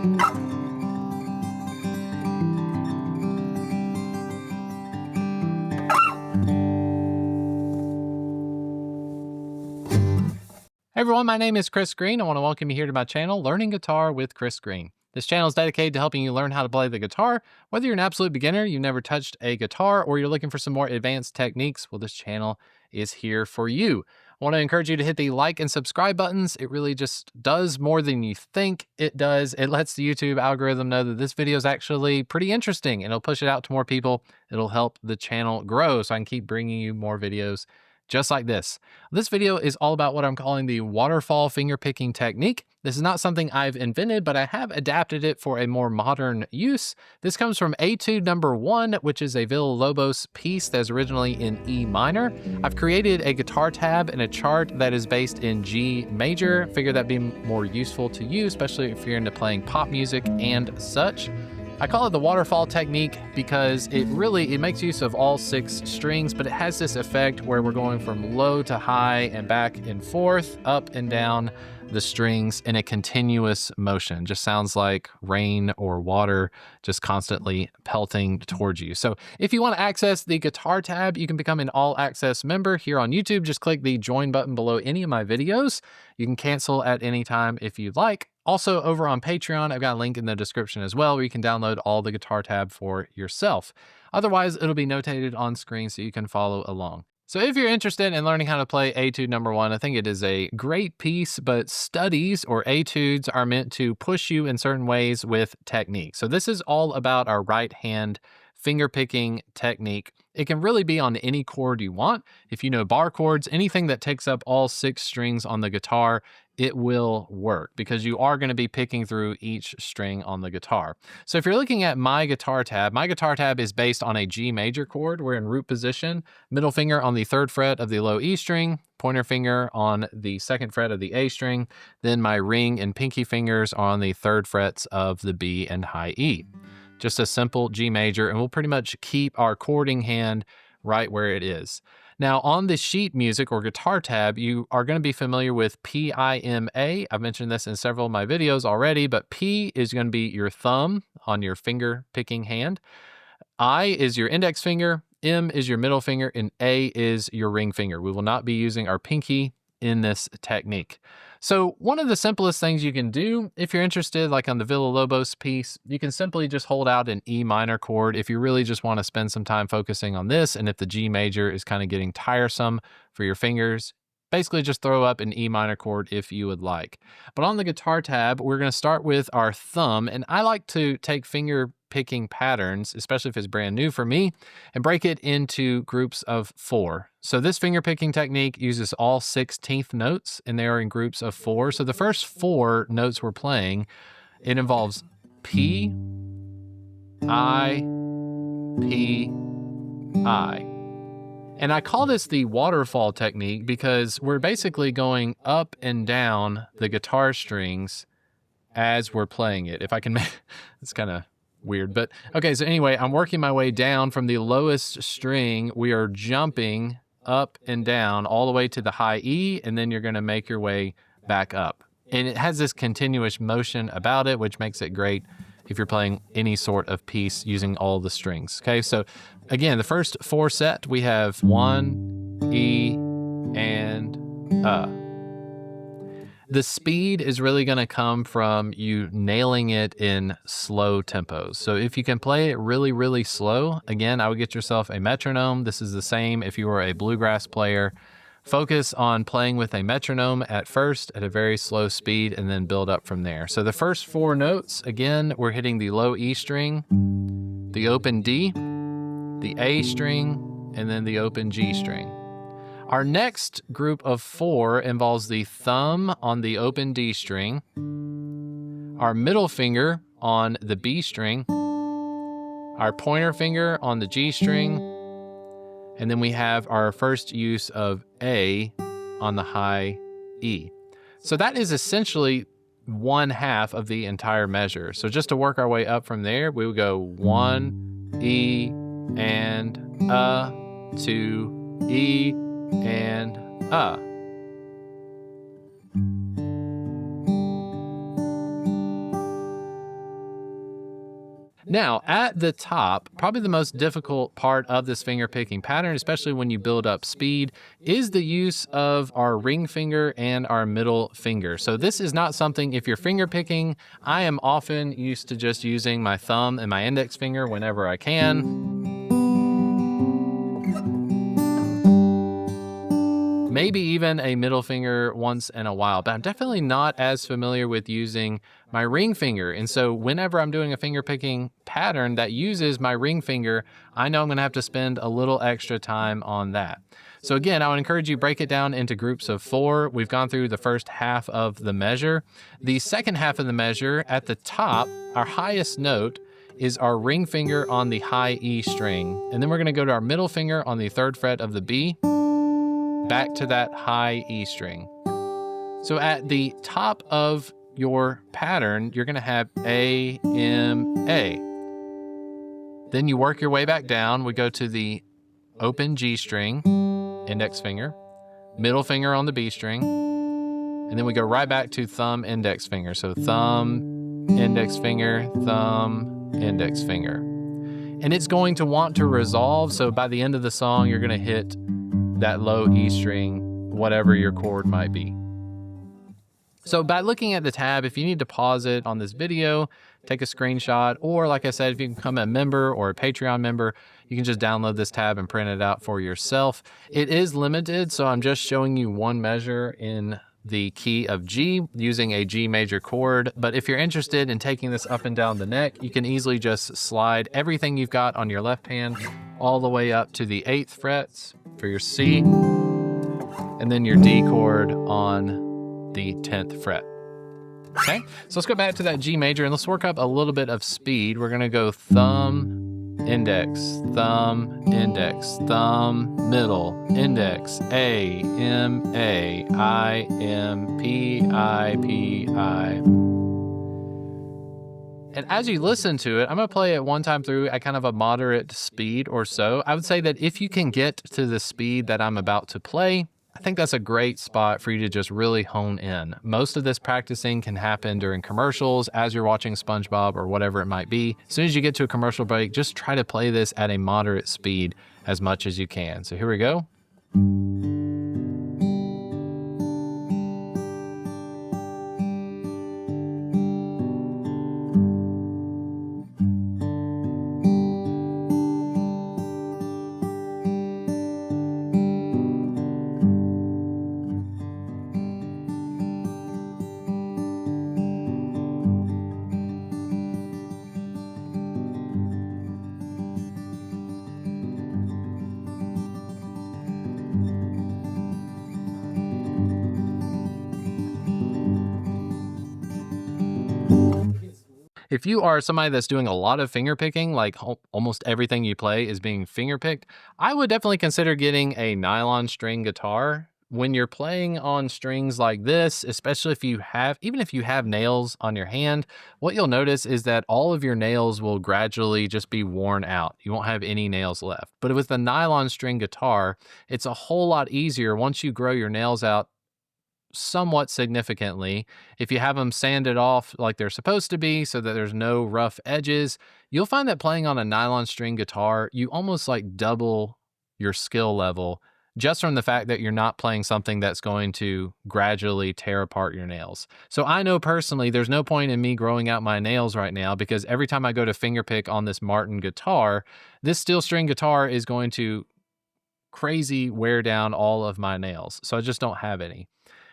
Hey everyone, my name is Chris Green. I want to welcome you here to my channel, Learning Guitar with Chris Green. This channel is dedicated to helping you learn how to play the guitar. Whether you're an absolute beginner, you've never touched a guitar, or you're looking for some more advanced techniques, well, this channel is here for you. I want to encourage you to hit the like and subscribe buttons. It really just does more than you think it does. It lets the YouTube algorithm know that this video is actually pretty interesting, and it'll push it out to more people. It'll help the channel grow so I can keep bringing you more videos just like this. This video is all about what I'm calling the waterfall fingerpicking technique. This is not something I've invented, but I have adapted it for a more modern use. This comes from Etude No. 1, which is a Villa-Lobos piece that's originally in E minor. I've created a guitar tab and a chart that is based in G major. Figured that'd be more useful to you, especially if you're into playing pop music and such. I call it the waterfall technique because it makes use of all 6 strings, but it has this effect where we're going from low to high and back and forth, up and down the strings in a continuous motion. Just sounds like rain or water just constantly pelting towards you. So if you want to access the guitar tab, you can become an all access member here on YouTube. Just click the join button below any of my videos. You can cancel at any time if you'd like. Also, over on Patreon, I've got a link in the description as well where you can download all the guitar tab for yourself. Otherwise, it'll be notated on screen so you can follow along. So if you're interested in learning how to play Etude No. 1, I think it is a great piece, but studies or etudes are meant to push you in certain ways with technique. So this is all about our right hand finger picking technique. It can really be on any chord you want. If you know bar chords, anything that takes up all 6 strings on the guitar, it will work because you are going to be picking through each string on the guitar. So if you're looking at my guitar tab is based on a G major chord. We're in root position, middle finger on the 3rd fret of the low E string, pointer finger on the 2nd fret of the A string, then my ring and pinky fingers on the 3rd frets of the B and high E. Just a simple G major, and we'll pretty much keep our chording hand right where it is. Now on the sheet music or guitar tab, you are going to be familiar with PIMA. I've mentioned this in several of my videos already, but P is going to be your thumb on your finger picking hand. I is your index finger, M is your middle finger, and A is your ring finger. We will not be using our pinky in this technique. So one of the simplest things you can do if you're interested, like on the Villa-Lobos piece, you can simply just hold out an E minor chord if you really just want to spend some time focusing on this, and if the G major is kind of getting tiresome for your fingers, basically just throw up an E minor chord if you would like. But on the guitar tab, we're going to start with our thumb, and I like to take finger picking patterns, especially if it's brand new for me, and break it into groups of 4. So this finger picking technique uses all 16th notes, and they are in groups of 4. So the first 4 notes we're playing, it involves P, I, P, I. And I call this the waterfall technique because we're basically going up and down the guitar strings as we're playing it. If I can make, it's kind of weird, but okay. So anyway, I'm working my way down from the lowest string. We are jumping up and down all the way to the high E, and then you're going to make your way back up. And it has this continuous motion about it, which makes it great if you're playing any sort of piece using all the strings. Okay, so again, the first 4 set, we have 1, E, and The speed is really going to come from you nailing it in slow tempos. So if you can play it really, really slow, again, I would get yourself a metronome. This is the same if you were a bluegrass player. Focus on playing with a metronome at first at a very slow speed and then build up from there. So the first 4 notes, again, we're hitting the low E string, the open D, the A string, and then the open G string. Our next group of 4 involves the thumb on the open D string, our middle finger on the B string, our pointer finger on the G string, and then we have our first use of A on the high E. So that is essentially 1/2 of the entire measure. So just to work our way up from there, we would go 1, E, and 2, E, and Now, at the top, probably the most difficult part of this finger picking pattern, especially when you build up speed, is the use of our ring finger and our middle finger. So this is not something, if you're finger picking, I am often used to just using my thumb and my index finger whenever I can. Maybe even a middle finger once in a while, but I'm definitely not as familiar with using my ring finger. And so whenever I'm doing a finger picking pattern that uses my ring finger, I know I'm gonna have to spend a little extra time on that. So again, I would encourage you break it down into groups of 4. We've gone through the first half of the measure. The second half of the measure, at the top, our highest note is our ring finger on the high E string. And then we're gonna go to our middle finger on the 3rd fret of the B, back to that high E string. So at the top of your pattern, you're gonna have A, M, A. Then you work your way back down. We go to the open G string, index finger, middle finger on the B string, and then we go right back to thumb, index finger. So thumb, index finger, thumb, index finger. And it's going to want to resolve, so by the end of the song, you're gonna hit that low E string, whatever your chord might be. So by looking at the tab, if you need to pause it on this video, take a screenshot, or like I said, if you can become a member or a Patreon member, you can just download this tab and print it out for yourself. It is limited, so I'm just showing you one measure in the key of G using a G major chord. But if you're interested in taking this up and down the neck, you can easily just slide everything you've got on your left hand all the way up to the 8th frets for your C, and then your D chord on the 10th fret. Okay, so let's go back to that G major and let's work up a little bit of speed. We're gonna go thumb, index, thumb, index, thumb, middle, index, A, M, A, I, M, P, I, P, I. And as you listen to it, I'm gonna play it one time through at kind of a moderate speed or so. I would say that if you can get to the speed that I'm about to play, I think that's a great spot for you to just really hone in. Most of this practicing can happen during commercials, as you're watching SpongeBob or whatever it might be. As soon as you get to a commercial break, just try to play this at a moderate speed as much as you can. So here we go. If you are somebody that's doing a lot of finger picking, like almost everything you play is being finger picked, I would definitely consider getting a nylon string guitar. When you're playing on strings like this, especially if you have, even if you have nails on your hand, what you'll notice is that all of your nails will gradually just be worn out. You won't have any nails left. But with the nylon string guitar, it's a whole lot easier once you grow your nails out somewhat significantly. If you have them sanded off like they're supposed to be so that there's no rough edges, you'll find that playing on a nylon string guitar, you almost like double your skill level just from the fact that you're not playing something that's going to gradually tear apart your nails. So I know personally there's no point in me growing out my nails right now, because every time I go to fingerpick on this Martin guitar, this steel string guitar is going to crazy wear down all of my nails. So I just don't have any.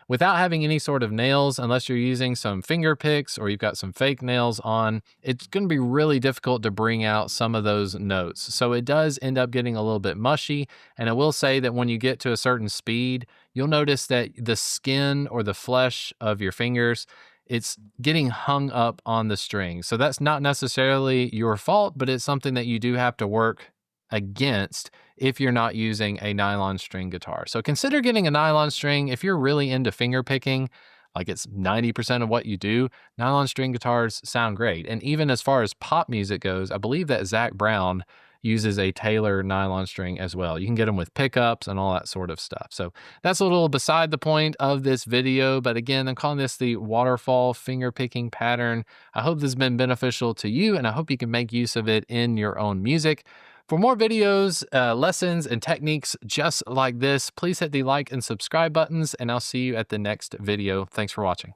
Without having any sort of nails, unless you're using some finger picks or you've got some fake nails on, it's going to be really difficult to bring out some of those notes. So it does end up getting a little bit mushy. And I will say that when you get to a certain speed, you'll notice that the skin or the flesh of your fingers, it's getting hung up on the string. So that's not necessarily your fault, but it's something that you do have to work against if you're not using a nylon string guitar. So consider getting a nylon string if you're really into finger picking, like it's 90% of what you do. Nylon string guitars sound great. And even as far as pop music goes, I believe that Zach Brown uses a Taylor nylon string as well. You can get them with pickups and all that sort of stuff. So that's a little beside the point of this video, but again, I'm calling this the waterfall finger picking pattern. I hope this has been beneficial to you, and I hope you can make use of it in your own music. For more videos, lessons, and techniques just like this, please hit the like and subscribe buttons, and I'll see you at the next video. Thanks for watching.